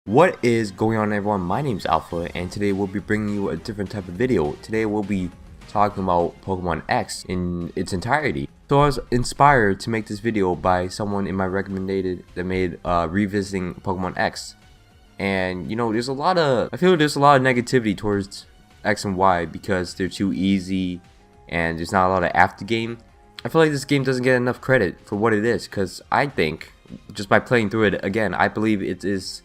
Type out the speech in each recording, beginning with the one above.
What is going on, everyone? My name is Alpha, and today we'll be bringing you a different type of video. Today we'll be talking about Pokemon X in its entirety. So I was inspired to make this video by someone in my recommended that made revisiting Pokemon X. And you know, I feel there's a lot of negativity towards X and Y because they're too easy and there's not a lot of after game. I feel like this game doesn't get enough credit for what it is, because I think, just by playing through it again, I believe it is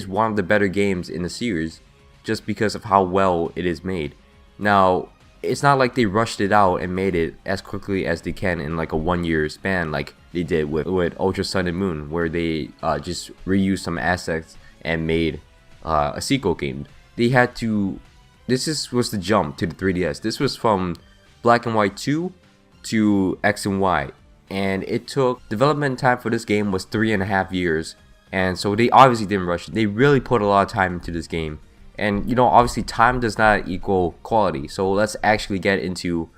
one of the better games in the series, just because of how well it is made. Now, it's not like they rushed it out and made it as quickly as they can in like a 1 year span, like they did with Ultra Sun and Moon, where they just reused some assets and made a sequel game. They had to. Was the jump to the 3DS. This was from Black and White 2 to X and Y, and it took development time for this game was 3.5 years. And so they obviously didn't rush it. They really put a lot of time into this game. And you know, obviously time does not equal quality. So let's actually get into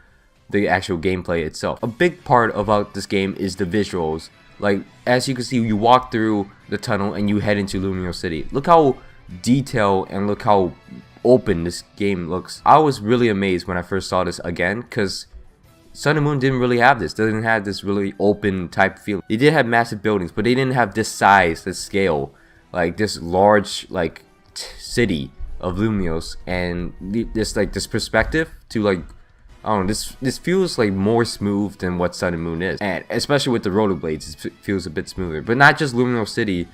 the actual gameplay itself. A big part about this game is the visuals. Like, as you can see, you walk through the tunnel and you head into Lumiose City. Look how detailed and look how open this game looks. I was really amazed when I first saw this again, because Sun and Moon didn't really have this. They didn't have this really open type feel. They did have massive buildings, but they didn't have this size, this scale, like this large like city of Lumiose, and this perspective to, like, I don't know, this feels like more smooth than what Sun and Moon is, and especially with the rollerblades, it feels a bit smoother. But not just Lumiose City.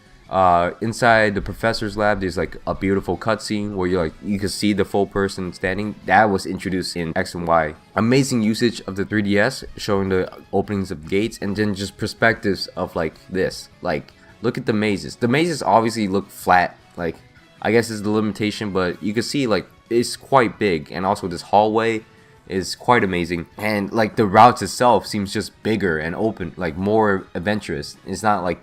Inside the professor's lab, there's like a beautiful cutscene where you can see the full person standing. That was introduced in X and Y. Amazing usage of the 3DS, showing the openings of gates, and then just perspectives of like this. Like, look at the mazes. The mazes obviously look flat. Like, I guess is the limitation, but you can see like it's quite big, and also this hallway is quite amazing. And like the routes itself seems just bigger and open, like more adventurous. It's not like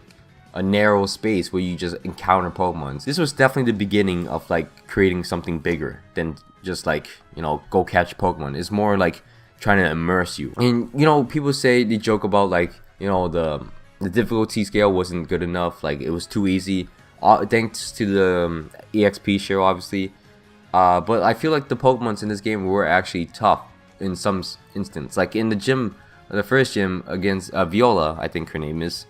a narrow space where you just encounter Pokemon. This was definitely the beginning of like creating something bigger than just like, you know, go catch Pokemon. It's more like trying to immerse you. And you know, people say, they joke about like, you know, the difficulty scale wasn't good enough, like it was too easy, thanks to the EXP share obviously. But I feel like the Pokemons in this game were actually tough in some instance. Like in the first gym against Viola, I think her name is.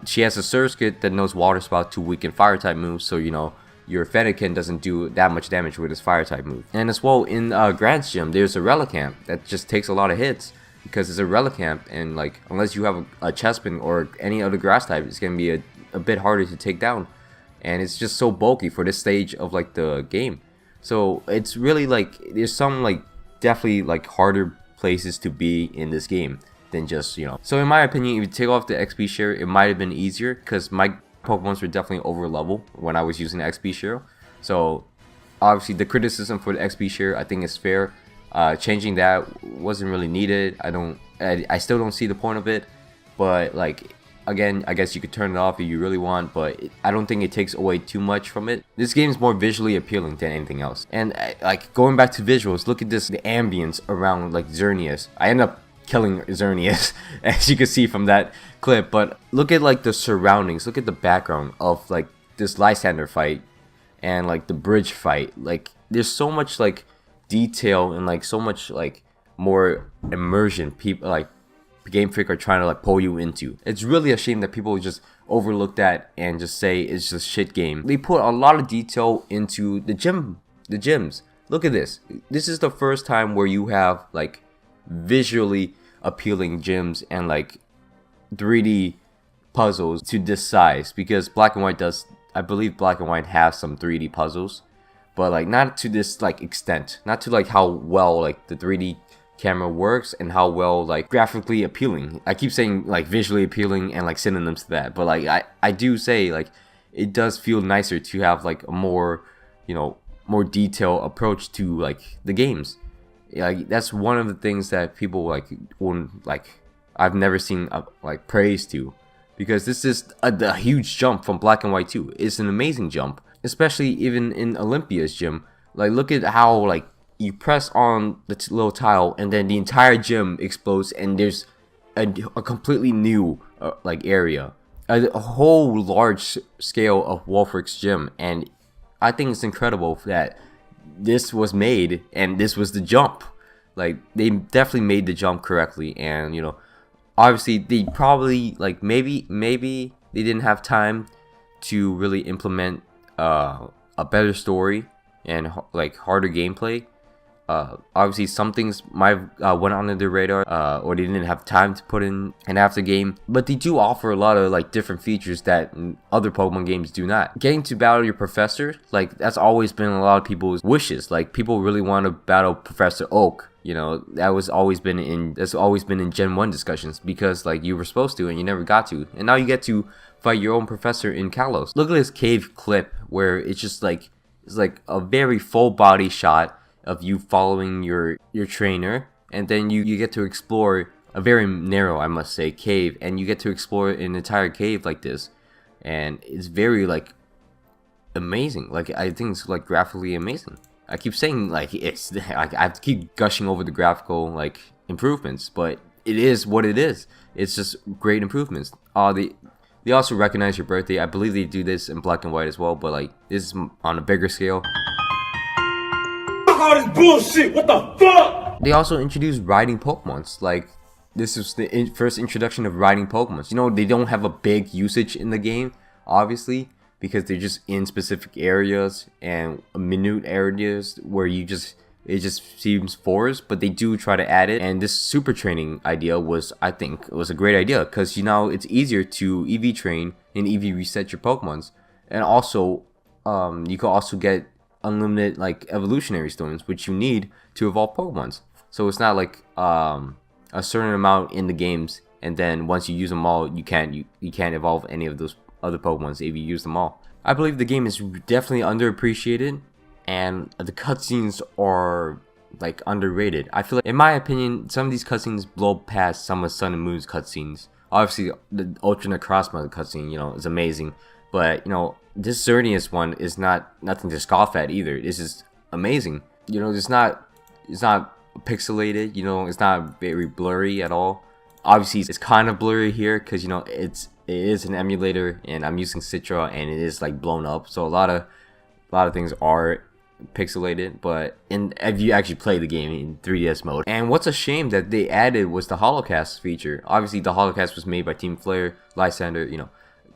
She has a Surskit that knows Water Spout to weaken Fire type moves, so you know your Fennekin doesn't do that much damage with his Fire type move. And as well, in Grant's gym, there's a Relicanth that just takes a lot of hits because it's a Relicanth, and like unless you have a Chespin or any other Grass type, it's gonna be a bit harder to take down, and it's just so bulky for this stage of like the game. So it's really like there's some like definitely like harder places to be in this game than just, you know. So in my opinion, if you take off the XP share, it might have been easier, because my Pokemons were definitely over level when I was using the XP share. So obviously the criticism for the XP share, I think, is fair. Changing that wasn't really needed. I still don't see the point of it, but like, again, I guess you could turn it off if you really want, but I don't think it takes away too much from it. This game is more visually appealing than anything else. And like, going back to visuals, look at this, the ambience around like Xerneas. I end up killing Xerneas, as you can see from that clip, but look at like the surroundings, look at the background of like this Lysander fight and like the bridge fight. Like, there's so much like detail and like so much like more immersion people like Game Freak are trying to like pull you into. It's really a shame that people just overlook that and just say it's just shit game. They put a lot of detail into the gyms. Look at this. This is the first time where you have like visually appealing gyms and like 3D puzzles to this size, because Black and White does, I believe Black and White has some 3D puzzles, but like not to this like extent, not to like how well like the 3D camera works and how well like graphically appealing. I keep saying like visually appealing and like synonyms to that, but like I do say like it does feel nicer to have like a more, you know, more detailed approach to like the games. Like, that's one of the things that people like wouldn't like. I've never seen like praise to, because this is a huge jump from Black and White 2. It's an amazing jump, especially even in Olympia's gym. Like, look at how like you press on the little tile and then the entire gym explodes, and there's a completely new like area. a whole large scale of Wolfrick's gym, and I think it's incredible that this was made and this was the jump. Like, they definitely made the jump correctly, and you know, obviously they probably, like, maybe they didn't have time to really implement a better story and like harder gameplay. Obviously some things might went under the radar, or they didn't have time to put in an after game, but they do offer a lot of like different features that other Pokemon games do not. Getting to battle your professor, like, that's always been a lot of people's wishes. Like, people really want to battle Professor Oak. You know, that's always been in Gen 1 discussions, because like you were supposed to and you never got to, and now you get to fight your own professor in Kalos. Look at this cave clip where it's just like, it's like a very full body shot of you following your trainer, and then you get to explore a very narrow, I must say, cave, and you get to explore an entire cave like this, and it's very like amazing. Like, I think it's like graphically amazing. I keep saying like it's I have to keep gushing over the graphical like improvements, but it is what it is. It's just great improvements. They also recognize your birthday. I believe they do this in black and white as well, but like this is on a bigger scale. All this bullshit, what the fuck? They also introduced riding Pokemons. Like, this is the first introduction of riding Pokemons. You know, they don't have a big usage in the game, obviously, because they're just in specific areas and minute areas where it just seems forced, but they do try to add it. And this super training idea was, I think, was a great idea, because you know, it's easier to EV train and EV reset your Pokemons, and also you can also get unlimited like evolutionary stones, which you need to evolve Pokemons. So it's not like a certain amount in the games, and then once you use them all, you can't evolve any of those other Pokemons if you use them all. I believe the game is definitely underappreciated, and the cutscenes are like underrated. I feel like, in my opinion, some of these cutscenes blow past some of Sun and Moon's cutscenes. Obviously, the Ultra Necrozma cutscene, you know, is amazing, but you know, this Xerneas one is nothing to scoff at either. This is amazing. You know, it's not pixelated. You know, it's not very blurry at all. Obviously, it's kind of blurry here because, you know, it is an emulator, and I'm using Citra, and it is like blown up. So a lot of things are pixelated, but if you actually play the game in 3DS mode. And what's a shame that they added was the holocast feature. Obviously, the holocast was made by Team Flare, Lysander, you know.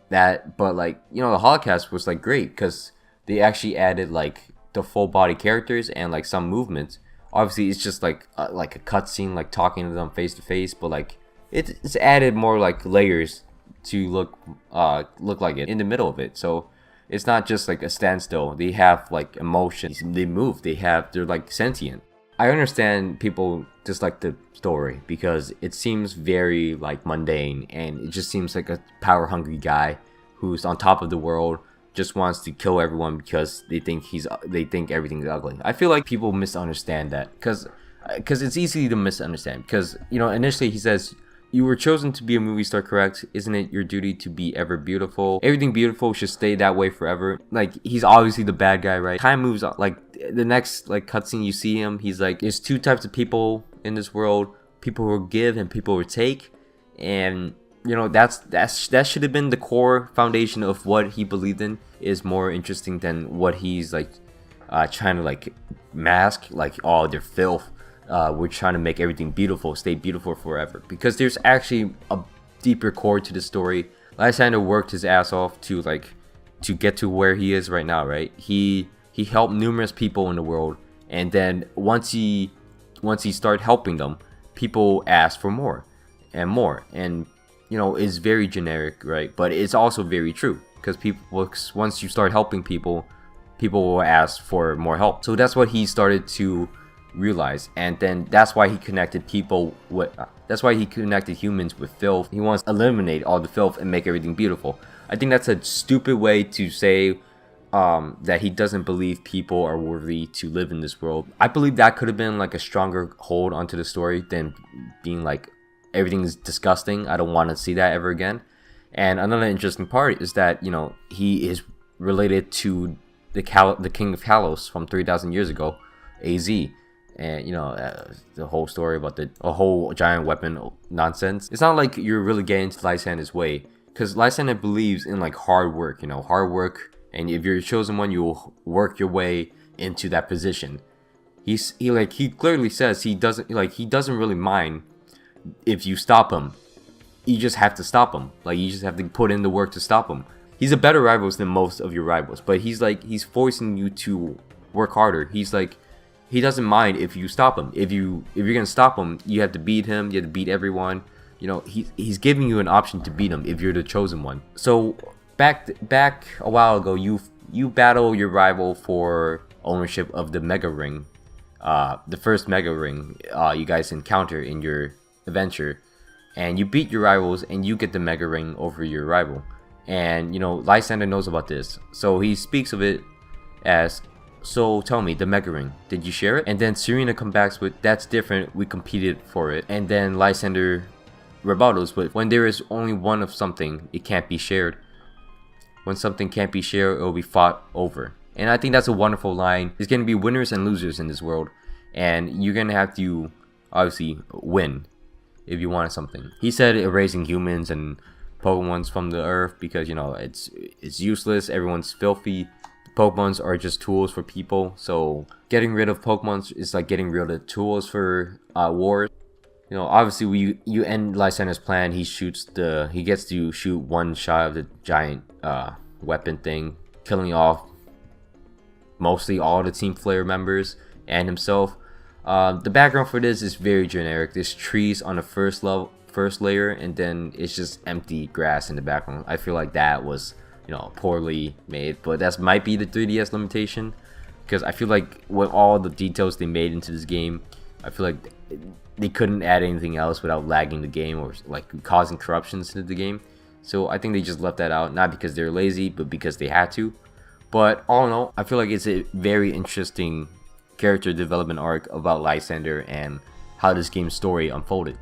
That, but like, you know, the holocast was like great because they actually added like the full body characters and like some movements. Obviously, it's just like a cutscene, like talking to them face to face, but like it's added more like layers to look like it in the middle of it. So it's not just like a standstill. They have like emotions. They move. They're like sentient. I understand people dislike the story because it seems very like mundane, and it just seems like a power hungry guy who's on top of the world, just wants to kill everyone because they think everything's ugly. I feel like people misunderstand that because it's easy to misunderstand, because you know, initially he says, "You were chosen to be a movie star, correct? Isn't it your duty to be ever beautiful? Everything beautiful should stay that way forever." Like, he's obviously the bad guy, right? Time moves on. Like, the next like cutscene you see him, he's like, there's two types of people in this world: people who give and people who take. And you know, that should have been the core foundation of what he believed in, is more interesting than what he's like trying to like mask, like, oh, they're filth. We're trying to make everything beautiful, stay beautiful forever. Because there's actually a deeper core to the story. Lysander worked his ass off to get to where he is right now, right? He helped numerous people in the world, and then once he started helping them, people asked for more and more. And you know, it's very generic, right? But it's also very true, because once you start helping people, people will ask for more help. So that's what he started to realize, and then that's why he connected humans with filth. He wants to eliminate all the filth and make everything beautiful. I think that's a stupid way to say that he doesn't believe people are worthy to live in this world. I believe that could have been like a stronger hold onto the story than being like, everything's disgusting, I don't want to see that ever again. And another interesting part is that, you know, he is related to the King of Kalos from 3,000 years ago, AZ. And you know, the whole story about a whole giant weapon nonsense. It's not like you're really getting to Lysander's way, because Lysander believes in like hard work, hard work, and if you're a chosen one, you'll work your way into that position. He clearly says he doesn't really mind if you stop him. You just have to stop him. Like, you just have to put in the work to stop him. He's a better rival than most of your rivals, but he's forcing you to work harder. He doesn't mind if you stop him. If you're gonna stop him, you have to beat him. You have to beat everyone. He's giving you an option to beat him if you're the chosen one. So back a while ago, you battle your rival for ownership of the Mega Ring, the first Mega Ring you guys encounter in your adventure, and you beat your rivals and you get the Mega Ring over your rival. And Lysander knows about this, so he speaks of it as, "So tell me, the Mega Ring, did you share it?" And then Serena comes back with, "That's different, we competed for it." And then Lysander rebuttals with, "When there is only one of something, it can't be shared. When something can't be shared, it will be fought over." And I think that's a wonderful line. There's going to be winners and losers in this world, and you're going to have to obviously win if you want something. He said erasing humans and Pokemons from the earth because it's useless. Everyone's filthy. Pokemons are just tools for people. So getting rid of Pokemons is like getting rid of tools for wars. Obviously you end Lysander's plan. He gets to shoot one shot of the giant weapon thing, killing off mostly all the Team Flare members and himself. The background for this is very generic. There's trees on the first layer, and then it's just empty grass in the background. I feel like that was poorly made, but that might be the 3DS limitation, because I feel like with all the details they made into this game, I feel like they couldn't add anything else without lagging the game or like causing corruptions to the game. So I think they just left that out, not because they're lazy, but because they had to. But all in all, I feel like it's a very interesting character development arc about Lysander and how this game's story unfolded.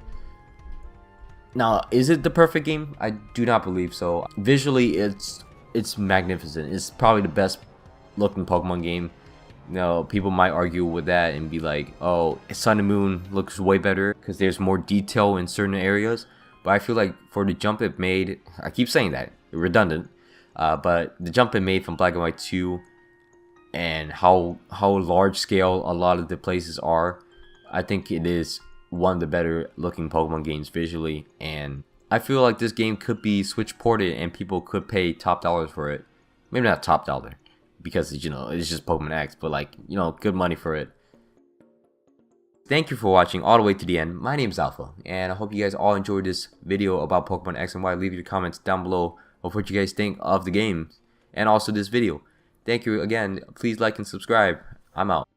Now, is it the perfect game? I do not believe so. Visually, it's magnificent. It's probably the best looking Pokemon game. People might argue with that and be like, "Oh, Sun and Moon looks way better because there's more detail in certain areas." But I feel like for the jump it made, I keep saying that, redundant, but the jump it made from Black and White 2 and how large scale a lot of the places are, I think it is one of the better looking Pokemon games visually. And I feel like this game could be Switch ported and people could pay top dollars for it. Maybe not top dollar, because it's just Pokemon X, but like good money for it. Thank you for watching all the way to the end. My name is Alpha, and I hope you guys all enjoyed this video about Pokemon X and Y. Leave your comments down below of what you guys think of the game and also this video. Thank you again. Please like and subscribe. I'm out.